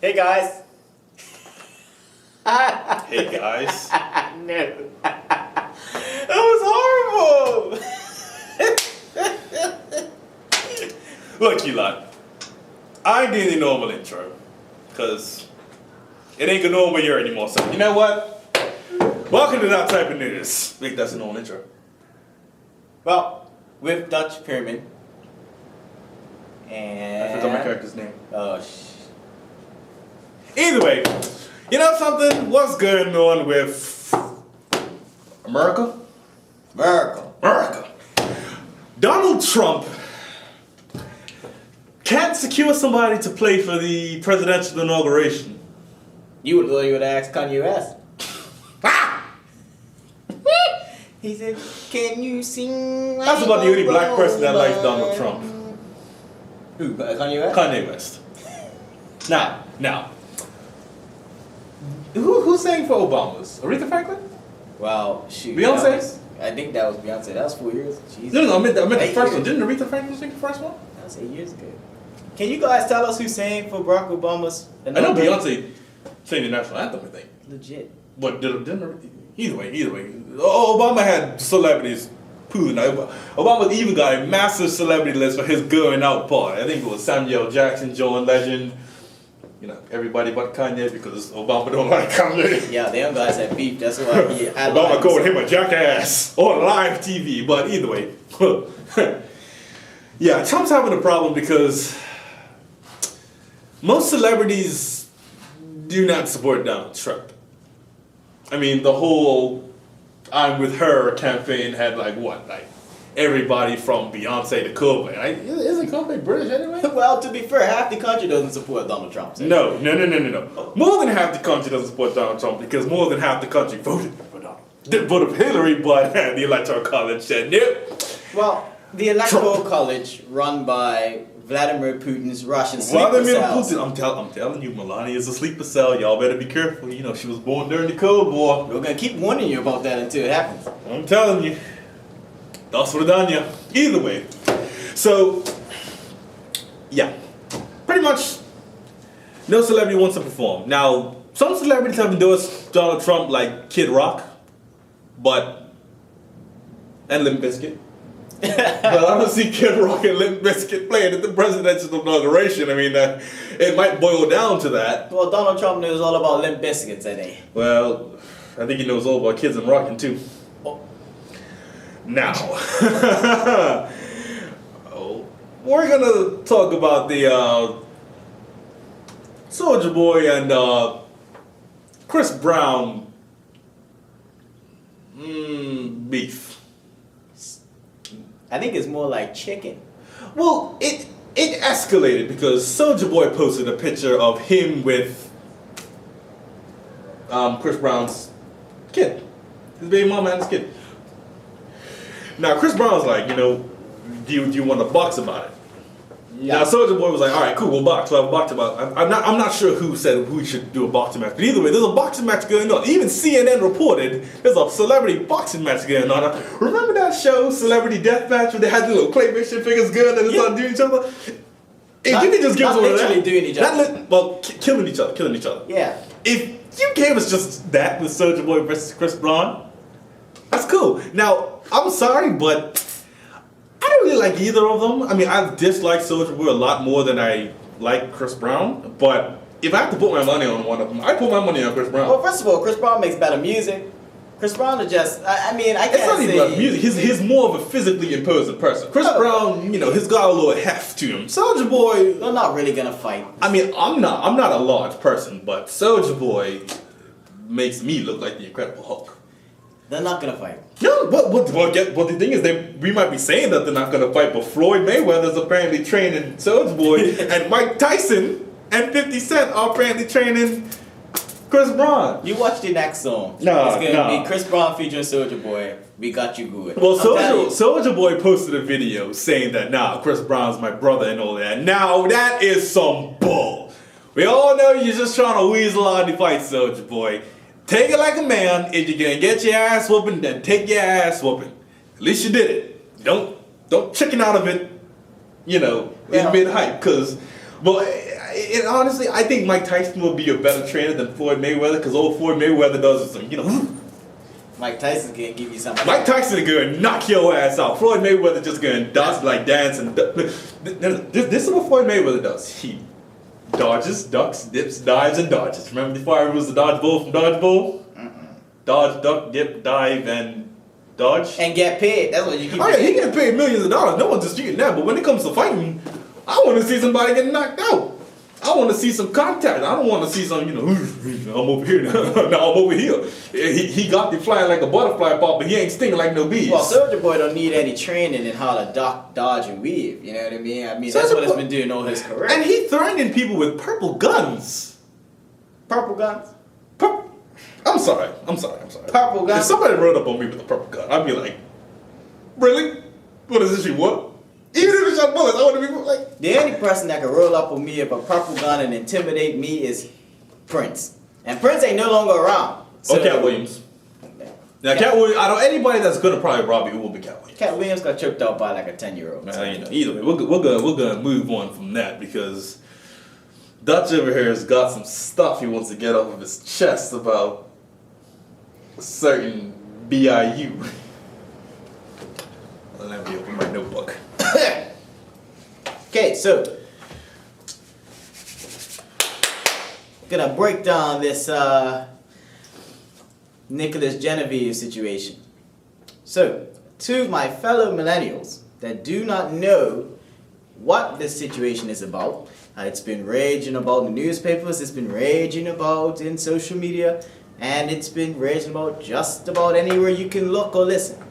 Hey guys. Hey guys. No. That was horrible. Look, Eli, I ain't doing the normal intro, because it ain't a normal year anymore, so you know what? Welcome to That Type of News. I think that's a normal intro. Well, with Dutch Pyramid. And I forgot my character's name. Oh Either way, you know something? What's going on with America? America. Donald Trump can't secure somebody to play for the presidential inauguration. You would ask Kanye West. He said, "Can you sing?" That's about the only black person that likes Donald Trump. Who? Kanye West? Kanye West. Now. Who sang for Obama's? Aretha Franklin? Well, shoot. Beyonce? I think that was Beyonce. That was 4 years. Jesus. No, I meant the first one. Years. Didn't Aretha Franklin sing the first one? That was 8 years ago. Can you guys tell us who sang for Barack Obama's? I know Beyonce sang the national anthem, I think. Legit. But either way. Obama had celebrities pooling. Obama even got a massive celebrity list for his going out party. I think it was Samuel Jackson, John Legend, everybody but Kanye, because Obama don't like Kanye. Yeah, them guys had beef. That's why he had Obama called him a jackass on live TV. But either way, yeah, Trump's having a problem because most celebrities do not support Donald Trump. I mean, the whole "I'm with her" campaign had everybody from Beyonce to Coldplay. Isn't Coldplay British anyway? Well, to be fair, half the country doesn't support Donald Trump. So. No. More than half the country doesn't support Donald Trump because more than half the country voted for Donald. Didn't vote for Hillary, but the Electoral College said nope. Well, the Electoral College run by Vladimir Putin's Russian sleeper cells. Putin, I'm telling you, Melania is a sleeper cell. Y'all better be careful. She was born during the Cold War. We're gonna keep warning you about that until it happens. I'm telling you. That's what done you. Either way. So, yeah. Pretty much, no celebrity wants to perform. Now, some celebrities have endorsed Donald Trump, like Kid Rock, and Limp Bizkit. But I don't see Kid Rock and Limp Bizkit playing at the presidential inauguration. I mean, it might boil down to that. Well, Donald Trump knows all about Limp Bizkit today. Well, I think he knows all about Kids and Rockin' too. Now, we're gonna talk about the Soulja Boy and Chris Brown beef. I think it's more like chicken. Well, it escalated because Soulja Boy posted a picture of him with Chris Brown's kid, his baby mama and his kid. Now Chris Brown's like, do you want to box about it? Yeah. Now Soulja Boy was like, all right, cool, we'll box. We'll have a boxing match. I'm not sure who said who should do a boxing match, but either way, there's a boxing match going on. Even CNN reported there's a celebrity boxing match going on. Remember that show, Celebrity Deathmatch, where they had the little claymation figures going and they started doing each other? If you could just give us one of that, doing each other. Killing each other. Yeah. If you gave us just that with Soulja Boy versus Chris Brown, that's cool. Now, I'm sorry, but I don't really like either of them. I mean, I dislike Soulja Boy a lot more than I like Chris Brown. But if I have to put my money on one of them, I put my money on Chris Brown. Well, first of all, Chris Brown makes better music. Chris Brown is just, I can't say... It's not even about music. He's more of a physically imposing person. Chris Brown, he's got a little heft to him. Soulja Boy... They're not really gonna fight. I mean, I'm not a large person, but Soulja Boy makes me look like the Incredible Hulk. They're not gonna fight. No, but the thing is, we might be saying that they're not gonna fight, but Floyd Mayweather's apparently training Soulja Boy, and Mike Tyson and 50 Cent are apparently training Chris Brown. You watch the next song. No, it's gonna be Chris Brown featuring Soulja Boy. We got you good. Well, Soulja Boy posted a video saying that Chris Brown's my brother and all that. Now that is some bull. We all know you're just trying to weasel out the fight, Soulja Boy. Take it like a man. If you're gonna get your ass whooping, then take your ass whooping. At least you did it. Don't chicken out of it, in mid-hype. Because, well, honestly, I think Mike Tyson will be a better trainer than Floyd Mayweather because all Floyd Mayweather does is some, Mike Tyson's gonna give you something. Mike Tyson is gonna knock your ass out. Floyd Mayweather just gonna dance and. This is what Floyd Mayweather does. He dodges, ducks, dips, dives, and dodges. Remember the fire rules of dodgeball from dodgeball? Dodge, duck, dip, dive, and dodge. And get paid. That's what you keep. Oh yeah, he get paid millions of dollars. No one's disputing that. But when it comes to fighting, I want to see somebody get knocked out. I want to see some contact. I don't want to see some, I'm over here now. No, I'm over here. He got the flying like a butterfly pop, but he ain't stinging like no bees. Well, Soulja Boy don't need any training in how to duck, dodge, and weave. You know what I mean? That's what he's been doing all his career. And he threatening people with purple guns. Purple guns? I'm sorry. Purple guns? If somebody rode up on me with a purple gun, I'd be like, really? What is this you want? Even if it's shot bullets, I want to be like... The only person that can roll up on me with a purple gun and intimidate me is Prince. And Prince ain't no longer around. So Cat Williams. Now, Cat Williams, out of anybody that's going to probably rob you, it will be Cat Williams. Cat Williams got choked out by like a 10-year-old. Either way, we're gonna move on from that because Dutch over here has got some stuff he wants to get off of his chest about a certain BIU. Let me open my notebook. Okay, so gonna break down this Nicholas Genevive situation. So, to my fellow millennials that do not know what this situation is about, it's been raging about in the newspapers, it's been raging about in social media, and it's been raging about just about anywhere you can look or listen.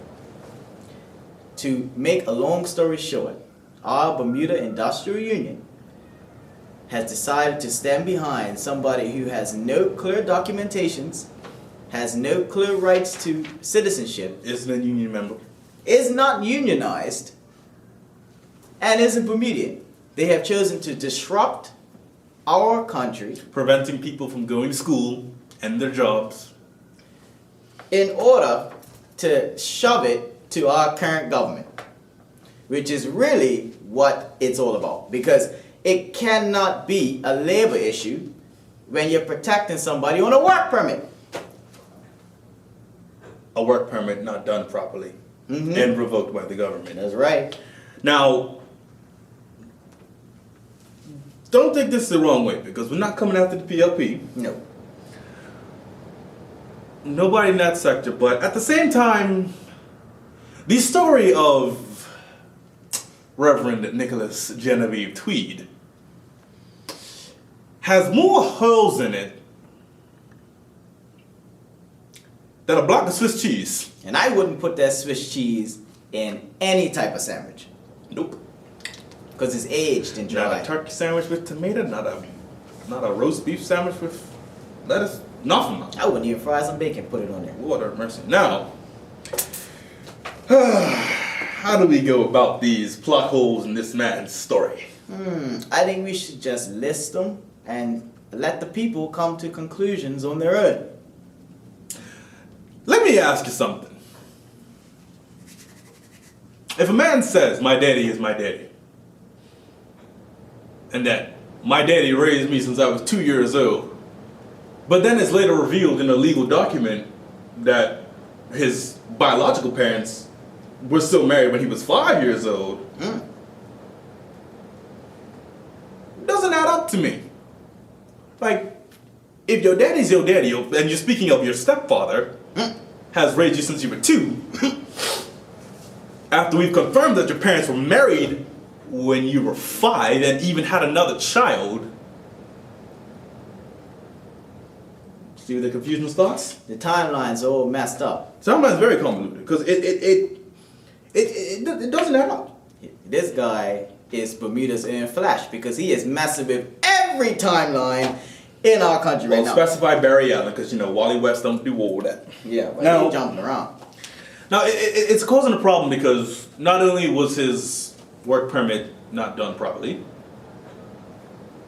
To make a long story short, our Bermuda Industrial Union has decided to stand behind somebody who has no clear documentations, has no clear rights to citizenship, Isn't a union member, is not unionized, and isn't Bermudian. They have chosen to disrupt our country, preventing people from going to school and their jobs, in order to shove it to our current government, which is really what it's all about. Because it cannot be a labor issue when you're protecting somebody on a work permit. A work permit not done properly and revoked by the government. That's right. Now, don't take this the wrong way because we're not coming after the PLP. No. Nobody in that sector, but at the same time, the story of Reverend Nicholas Genevive Tweed has more holes in it than a block of Swiss cheese. And I wouldn't put that Swiss cheese in any type of sandwich. Nope. Because it's aged and dry. Not a turkey sandwich with tomato, not a roast beef sandwich with lettuce, nothing. I wouldn't even fry some bacon, put it on there. Lord have mercy. Now, how do we go about these plot holes in this man's story? I think we should just list them and let the people come to conclusions on their own. Let me ask you something. If a man says, my daddy is my daddy, and that my daddy raised me since I was 2 years old, but then it's later revealed in a legal document that his biological parents were still married when he was 5 years old, doesn't add up to me. Like, if your daddy's your daddy, and you're speaking of your stepfather, has raised you since you were 2, after we've confirmed that your parents were married when you were 5 and even had another child, see the confusion starts? The timeline's all messed up. Sometimes very convoluted because it doesn't add up. This guy is Bermuda's in Flash because he is messing with every timeline in our country right now. Specify Barry Allen because, Wally West don't do all that. Yeah, but now, he's jumping around. Now, it's causing a problem because not only was his work permit not done properly,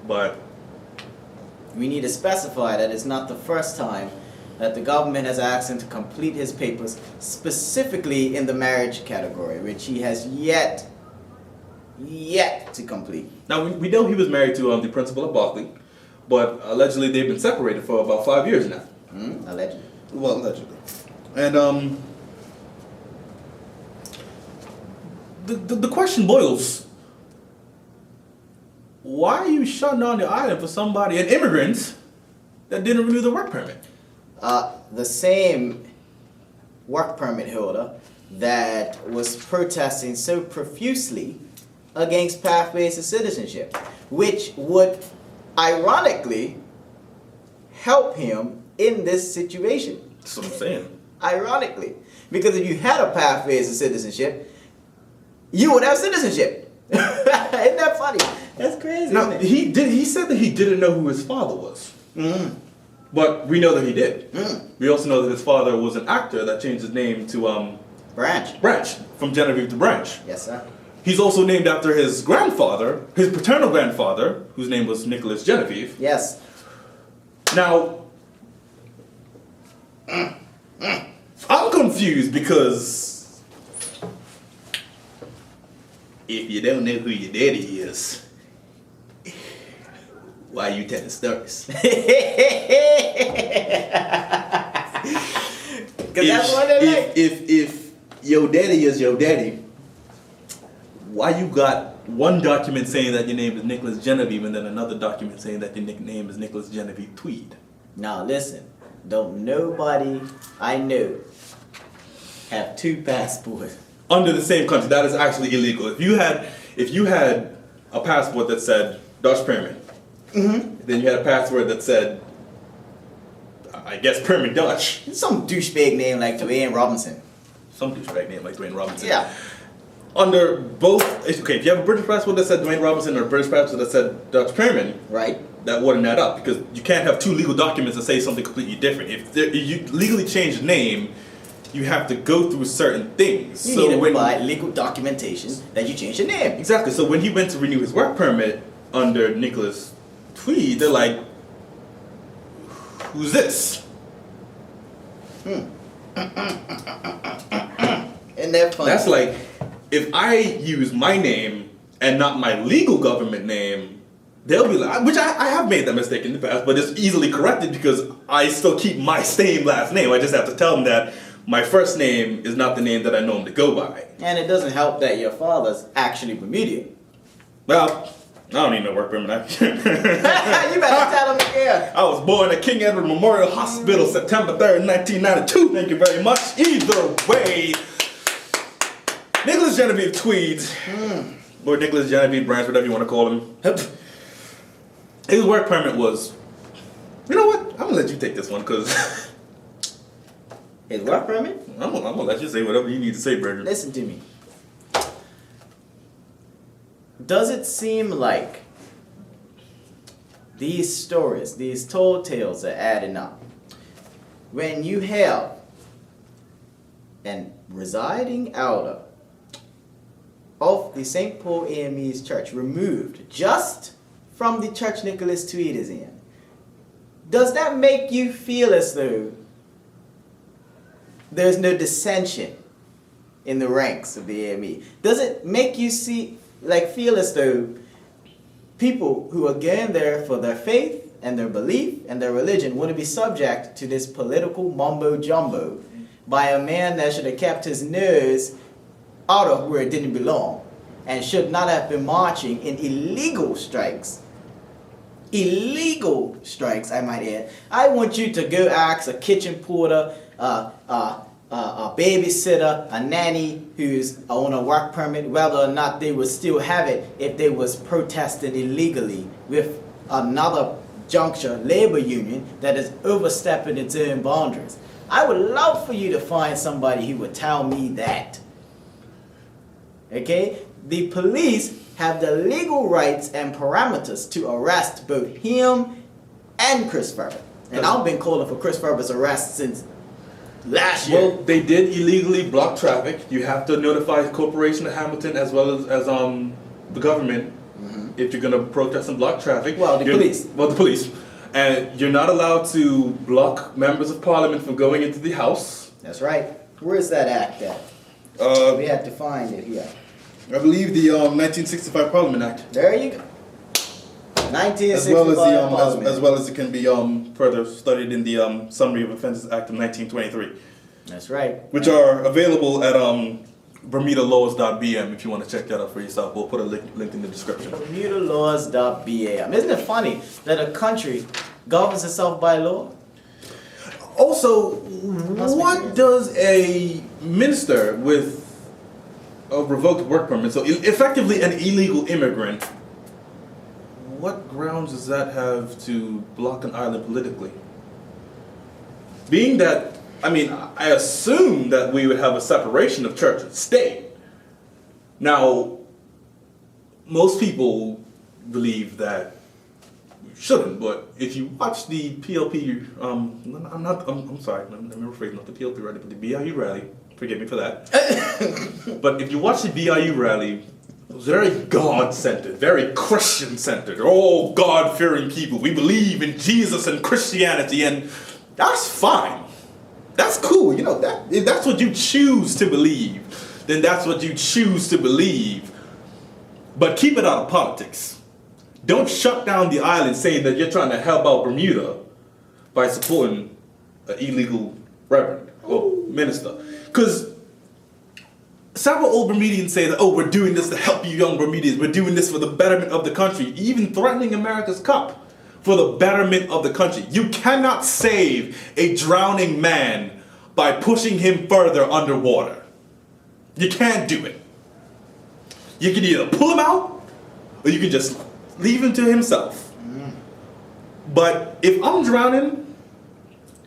but we need to specify that it's not the first time that the government has asked him to complete his papers, specifically in the marriage category, which he has yet yet to complete. Now, we know he was married to the principal of Berkeley, but allegedly they've been separated for about 5 years now. Allegedly. Well, allegedly. And the question boils, why are you shutting down the island for somebody, an immigrant, that didn't renew the work permit? The same work permit holder that was protesting so profusely against pathways to citizenship, which would ironically help him in this situation. That's what I'm saying. Ironically, because if you had a pathways to citizenship, you would have citizenship. Isn't that funny? That's crazy. Now, isn't it? he said that he didn't know who his father was. But we know that he did. We also know that his father was an actor that changed his name to Branch, from Genevieve to Branch. Yes, sir. He's also named after his grandfather, his paternal grandfather, whose name was Nicholas Genevive. Yes. Now, I'm confused because if you don't know who your daddy is, why are you telling stories? Because that's what they like. If your daddy is your daddy, why you got one document saying that your name is Nicholas Genevieve and then another document saying that your name is Nicholas Genevieve Tweed? Now listen, don't nobody I know have two passports. Under the same country, that is actually illegal. If you had a passport that said Dutch Permit, then you had a passport that said, I guess, Permit Dutch. Some douchebag name like Dwayne Robinson. Some douchebag name like Dwayne Robinson. Yeah. Under both, okay, if you have a British passport that said Dwayne Robinson or a British passport that said Dutch Permit, Right. that wouldn't add up because you can't have two legal documents that say something completely different. If you legally change the name, you have to go through certain things. You need to provide legal documentation that you changed your name. Exactly. So when he went to renew his work permit under Nicholas Tweed, they're like, who's this? Isn't that funny? That's like, if I use my name and not my legal government name, they'll be like, which I have made that mistake in the past, but it's easily corrected because I still keep my same last name. I just have to tell them that my first name is not the name that I normally go by. And it doesn't help that your father's actually Bermudian. Well, I don't need no work permit. You better tell him again. I was born at King Edward Memorial Hospital, September 3rd, 1992. Thank you very much. Either way, Nicholas Genevieve Tweed, or Nicholas Genevieve Branch, whatever you want to call him. His work permit was, you know what? I'm going to let you take this one because His work permit? I'm going to let you say whatever you need to say, Bridget. Listen to me. Does it seem like these stories, these tall tales are adding up? When you have an residing elder of the St. Paul AME's church removed just from the church Nicholas Tweed is in, does that make you feel as though there's no dissension in the ranks of the AME? Does it make you feel as though people who are going there for their faith and their belief and their religion wouldn't be subject to this political mumbo jumbo by a man that should have kept his nose out of where it didn't belong and should not have been marching in illegal strikes? Illegal strikes, I might add. I want you to go ask a kitchen porter, a babysitter, a nanny who's on a work permit, whether or not they would still have it if they was protesting illegally with another juncture labor union that is overstepping its own boundaries. I would love for you to find somebody who would tell me that. Okay? The police have the legal rights and parameters to arrest both him and Chris Ferber. And I've been calling for Chris Ferber's arrest since last year. Well, they did illegally block traffic. You have to notify the Corporation of Hamilton as well as the government if you're going to protest and block traffic. Well, the police. Well, the police. And you're not allowed to block members of parliament from going into the house. That's right. Where's that act at? We have to find it here. I believe the 1965 Parliament Act. There you go. 1965 as well as it can be further studied in the Summary of Offences Act of 1923. That's right. Which are available at BermudaLaws.bm if you want to check that out for yourself. We'll put a link in the description. BermudaLaws.bam. Isn't it funny that a country governs itself by law? Also, what does a minister with a revoked work permit, so effectively an illegal immigrant, what grounds does that have to block an island politically? Being that, I mean, I assume that we would have a separation of church and state. Now, most people believe that we shouldn't, but if you watch the PLP, I'm sorry, let me rephrase, not the PLP rally, but the BIU rally, forgive me for that. But if you watch the BIU rally, it was very God-centered, very Christian-centered. Oh, God-fearing people. We believe in Jesus and Christianity, and that's fine. That's cool. You know, that if that's what you choose to believe, then that's what you choose to believe. But keep it out of politics. Don't shut down the island saying that you're trying to help out Bermuda by supporting an illegal reverend or minister. Because several old Bermudians say that, oh, we're doing this to help you young Bermudians. We're doing this for the betterment of the country. Even threatening America's Cup for the betterment of the country. You cannot save a drowning man by pushing him further underwater. You can't do it. You can either pull him out or you can just leave him to himself. But if I'm drowning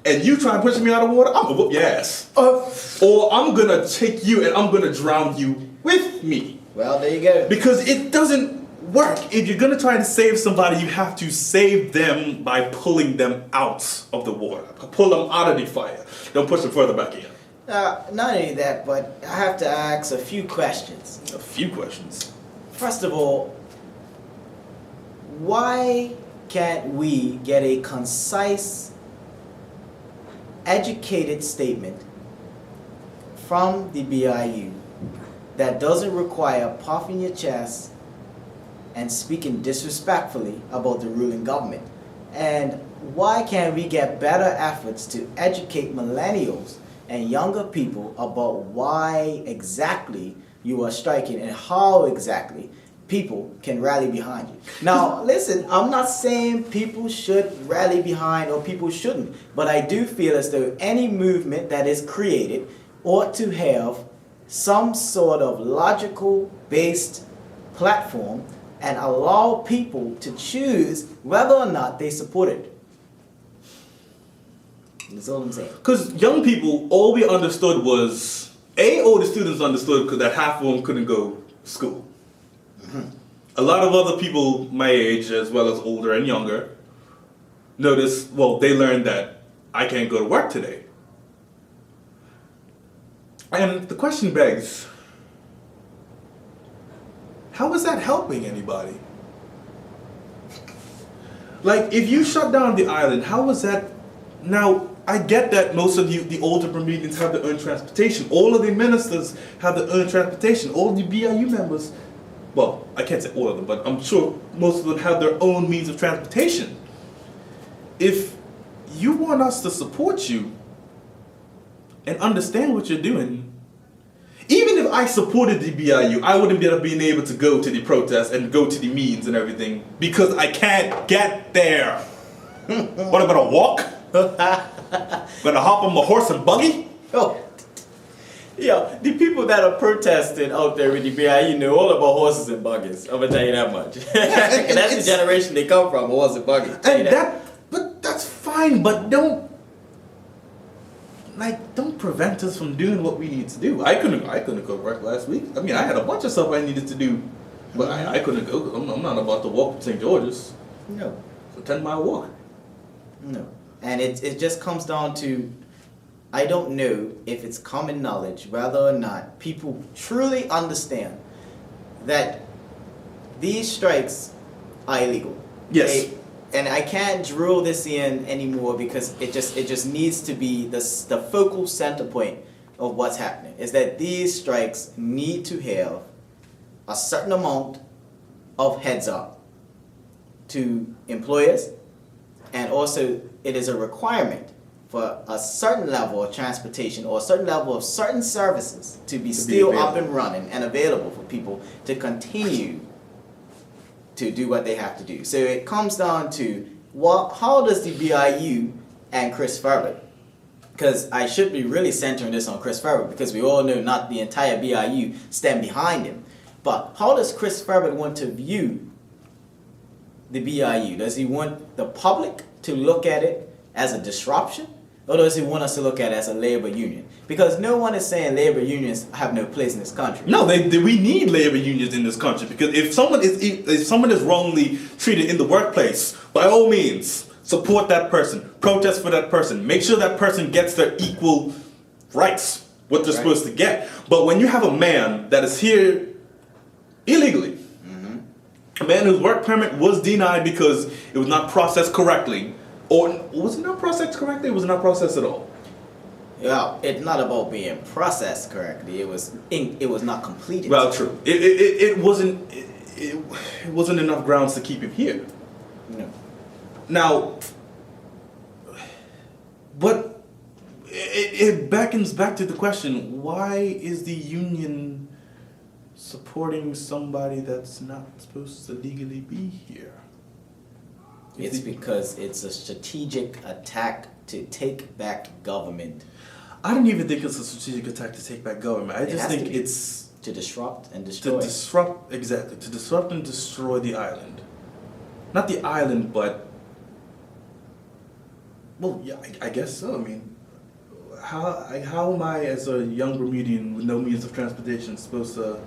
and you try and push me out of water, I'm gonna whoop your ass. Or I'm gonna take you and I'm gonna drown you with me. Well, there you go. Because it doesn't work. If you're gonna try to save somebody, you have to save them by pulling them out of the water. Pull them out of the fire. Don't push them further back in. Not only that, but I have to ask a few questions. A few questions. First of all, why can't we get a concise, educated statement from the BIU that doesn't require puffing your chest and speaking disrespectfully about the ruling government? And why can't we get better efforts to educate millennials and younger people about why exactly you are striking and how exactly people can rally behind you? Now, listen, I'm not saying people should rally behind or people shouldn't, but I do feel as though any movement that is created ought to have some sort of logical based platform and allow people to choose whether or not they support it. That's all I'm saying. Because young people, all we understood was, all the students understood that half of them couldn't go to school. A lot of other people my age, as well as older and younger, they learned that I can't go to work today. And the question begs, how is that helping anybody? Like, if you shut down the island, how is that? Now, I get that most of the older Bermudians have their own transportation. All of the ministers have their own transportation. All of the BIU members, well, I can't say all of them, but I'm sure most of them have their own means of transportation. If you want us to support you and understand what you're doing, even if I supported the BIU, I wouldn't be being able to go to the protests and go to the meetings and everything because I can't get there. What, I'm gonna walk? Gonna hop on my horse and buggy? Oh. Yeah, the people that are protesting out there with the BIU know all about horses and buggies. I'm gonna tell you that much. And that's the generation they come from, horse and buggy. But that's fine, but don't prevent us from doing what we need to do. I couldn't go to work last week. I mean, I had a bunch of stuff I needed to do, but I couldn't go because I'm not about to walk to St. George's. No. It's a 10-mile walk. No. And it just comes down to, I don't know if it's common knowledge whether or not people truly understand that these strikes are illegal. Yes. And I can't drill this in anymore because it just needs to be the focal center point of what's happening. Is that these strikes need to have a certain amount of heads up to employers, and also it is a requirement for a certain level of transportation or a certain level of certain services to be still up and running and available for people to continue to do what they have to do. So it comes down to how does the BIU and Chris Ferber, because I should be really centering this on Chris Ferber because we all know not the entire BIU stand behind him, but how does Chris Ferber want to view the BIU? Does he want the public to look at it as a disruption, or does he want us to look at it as a labor union? Because no one is saying labor unions have no place in this country. No, we need labor unions in this country, because if someone is wrongly treated in the workplace, by all means, support that person, protest for that person, make sure that person gets their equal rights, what they're supposed to get. But when you have a man that is here illegally, a man whose work permit was denied because it was not processed correctly, or was it not processed correctly? It was not processed at all. Yeah, it's not about being processed correctly. It was not completed. Well, true. It wasn't enough grounds to keep him here. No. Now, but it beckons back to the question: why is the union supporting somebody that's not supposed to legally be here? It's because it's a strategic attack to take back government. I don't even think it's a strategic attack to take back government. I just think it's to disrupt and destroy. To disrupt and destroy the island. Not the island, but well, yeah, I guess so. I mean, how am I, as a young Bermudian with no means of transportation, supposed to?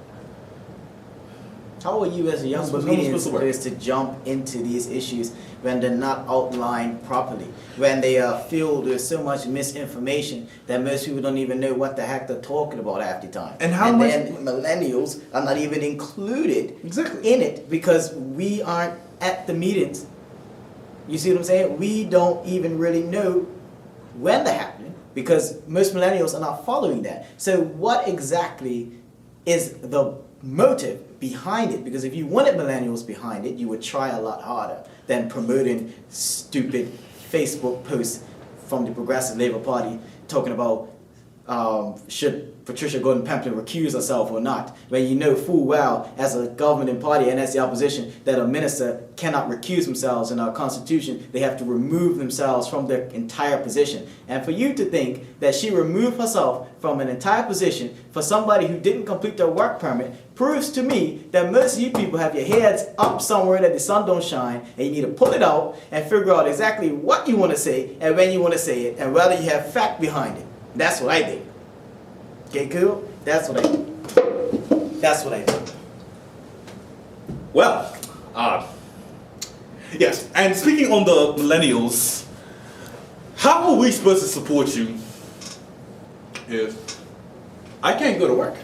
How are you as a young Bermudian supposed to jump into these issues when they're not outlined properly? When they are filled with so much misinformation that most people don't even know what the heck they're talking about half the time. And then millennials are not even included in it because we aren't at the meetings. You see what I'm saying? We don't even really know when they're happening because most millennials are not following that. So what exactly is the motive behind it? Because if you wanted millennials behind it, you would try a lot harder than promoting stupid Facebook posts from the Progressive Labour Party talking about should Patricia Gordon Pemberton recuse herself or not, when you know full well as a governing party and as the opposition that a minister cannot recuse themselves in our Constitution. They have to remove themselves from their entire position. And for you to think that she removed herself from an entire position for somebody who didn't complete their work permit proves to me that most of you people have your heads up somewhere that the sun don't shine, and you need to pull it out and figure out exactly what you want to say and when you want to say it and whether you have fact behind it. That's what I did. Okay, cool? That's what I did. That's what I did. Well, yes, and speaking on the millennials, how are we supposed to support you if I can't go to work?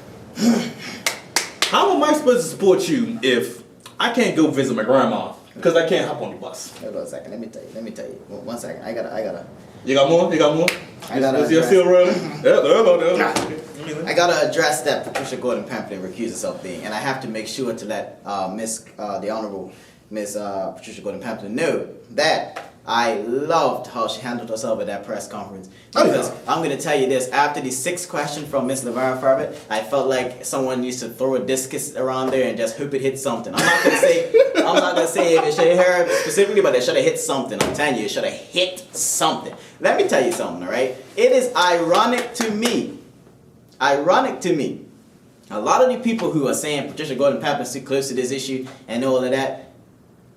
How am I supposed to support you if I can't go visit my grandma because I can't hop on the bus? Hold on a second. Let me tell you. 1 second. I gotta. You got more? I gotta. Is your still rolling? I gotta address that Patricia Gordon Pemberton recused herself being, and I have to make sure to let the Honorable Miss Patricia Gordon Pemberton know that I loved how she handled herself at that press conference. Because I'm going to tell you this, after the 6th question from Miss Reverend, I felt like someone needs to throw a discus around there and just hope it hits something. I'm not going to say if it should hit her specifically, but it should have hit something. I'm telling you, it should have hit something. Let me tell you something, all right? It is ironic to me. A lot of the people who are saying Patricia Gordon Pemberton is too close to this issue and all of that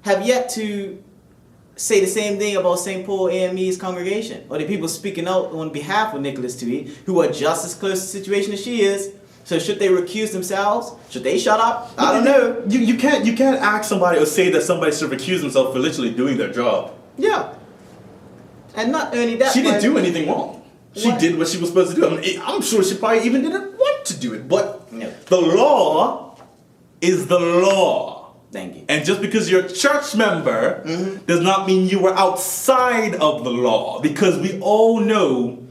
have yet to say the same thing about St. Paul AME's congregation, or the people speaking out on behalf of Nicholas Tweed, who are just as close to the situation as she is. So should they recuse themselves? Should they shut up? I don't know. You can't ask somebody or say that somebody should recuse themselves for literally doing their job. Yeah. And not only that, she didn't do anything wrong. She did what she was supposed to do. I mean, I'm sure she probably even didn't want to do it, but the law is the law. Thank you. And just because you're a church member does not mean you were outside of the law, because we all know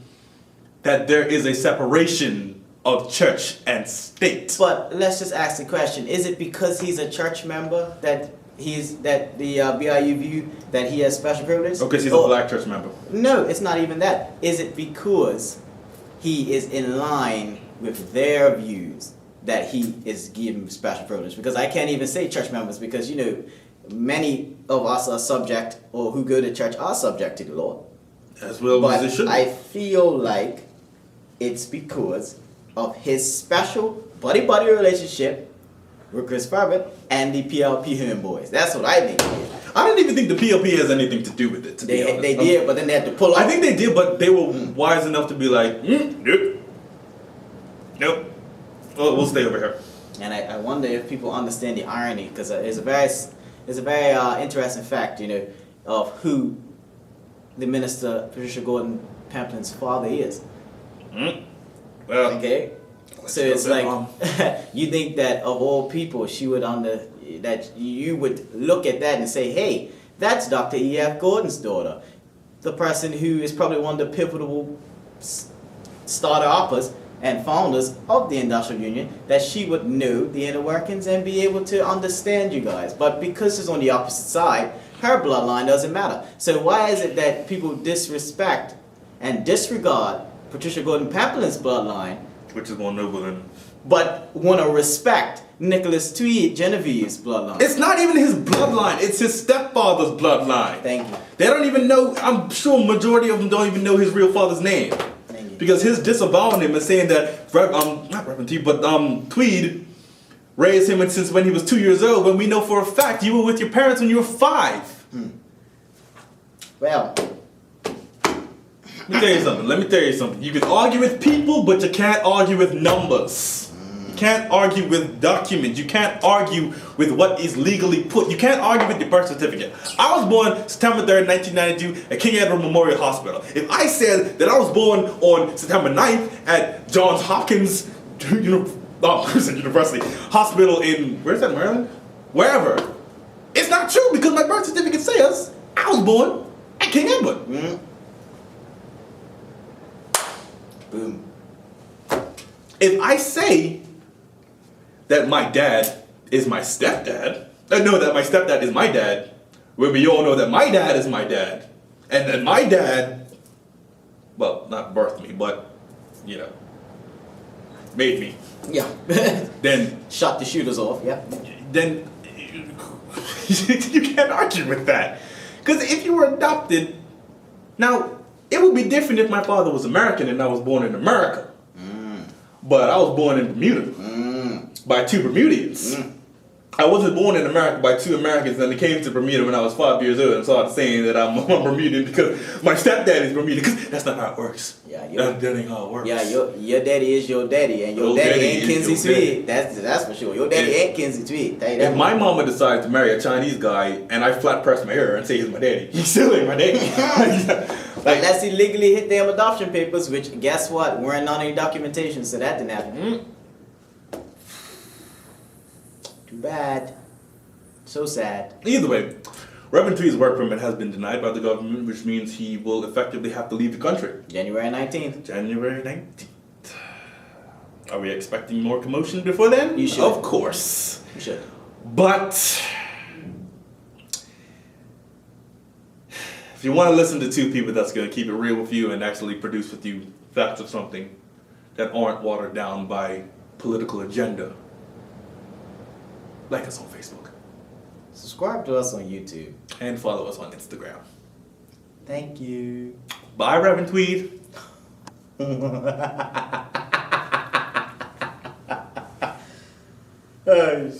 that there is a separation of church and state. But let's just ask the question: is it because he's a church member that the BIU view that he has special privilege? Okay, so he's a black church member. No, it's not even that. Is it because he is in line with their views that he is given special privilege? Because I can't even say church members, because many of us are subject, or who go to church are subject to the Lord. As well But as it should. I feel like it's because of his special buddy-buddy relationship with Chris Farber and the PLP Human Boys. That's what I think. I don't even think the PLP has anything to do with it, to be honest. They did, but then they had to pull off. I think they did, but they were wise enough to be like, nope. Nope. Well, we'll stay over here. And I wonder if people understand the irony, because it's a very interesting fact, of who the minister Patricia Gordon Pamplin's father is. Well, Okay, so it's like you think that of all people, that you would look at that and say, "Hey, that's Dr. E.F. Gordon's daughter, the person who is probably one of the pivotal starter uppers and founders of the Industrial Union, that she would know the inner workings and be able to understand you guys." But because she's on the opposite side, her bloodline doesn't matter. So why is it that people disrespect and disregard Patricia Gordon Pamplin's bloodline, which is more noble than... but want to respect Nicholas Tweed, Genevive's bloodline? It's not even his bloodline, it's his stepfather's bloodline. Thank you. They don't even know, I'm sure majority of them don't even know his real father's name. Thank you. Because his disavowing him and saying that, not Reverend T, but Tweed raised him since when he was 2 years old, when we know for a fact you were with your parents when you were 5. Well, Let me tell you something. You can argue with people, but you can't argue with numbers. You can't argue with documents. You can't argue with what is legally put. You can't argue with your birth certificate. I was born September 3rd, 1992 at King Edward Memorial Hospital. If I said that I was born on September 9th at Johns Hopkins University Hospital in, where's that, Maryland? Wherever. It's not true, because my birth certificate says I was born at King Edward. boom. If I say that my dad is my stepdad, that my stepdad is my dad, when we all know that my dad is my dad, and that my dad, well, not birthed me, but, made me, Yeah. then Shot the shooters off, yeah. then you can't argue with that. Because if you were adopted, now, it would be different if my father was American and I was born in America. But I was born in Bermuda by 2 Bermudians. I wasn't born in America by 2 Americans, and I came to Bermuda when I was 5 years old and started saying that I'm Bermudian because my stepdad is Bermudian. Because that's not how it works. Yeah, that ain't how it works. Yeah, your daddy is your daddy, and your daddy ain't Kinsey Tweed. That's for sure. Your daddy ain't Kinsey Tweed. If my mama decides to marry a Chinese guy and I flat press my hair and say he's my daddy, he still ain't my daddy. Unless he legally hit them adoption papers, which guess what? Weren't on any documentation, so that didn't happen. Too bad. So sad. Either way, Reverend Tweed's work permit has been denied by the government, which means he will effectively have to leave the country. January 19th. January 19th. Are we expecting more commotion before then? You should. Of course. You should. But if you want to listen to 2 people that's going to keep it real with you and actually produce with you facts of something that aren't watered down by political agenda, like us on Facebook. Subscribe to us on YouTube. And follow us on Instagram. Thank you. Bye, Reverend Tweed. Oh,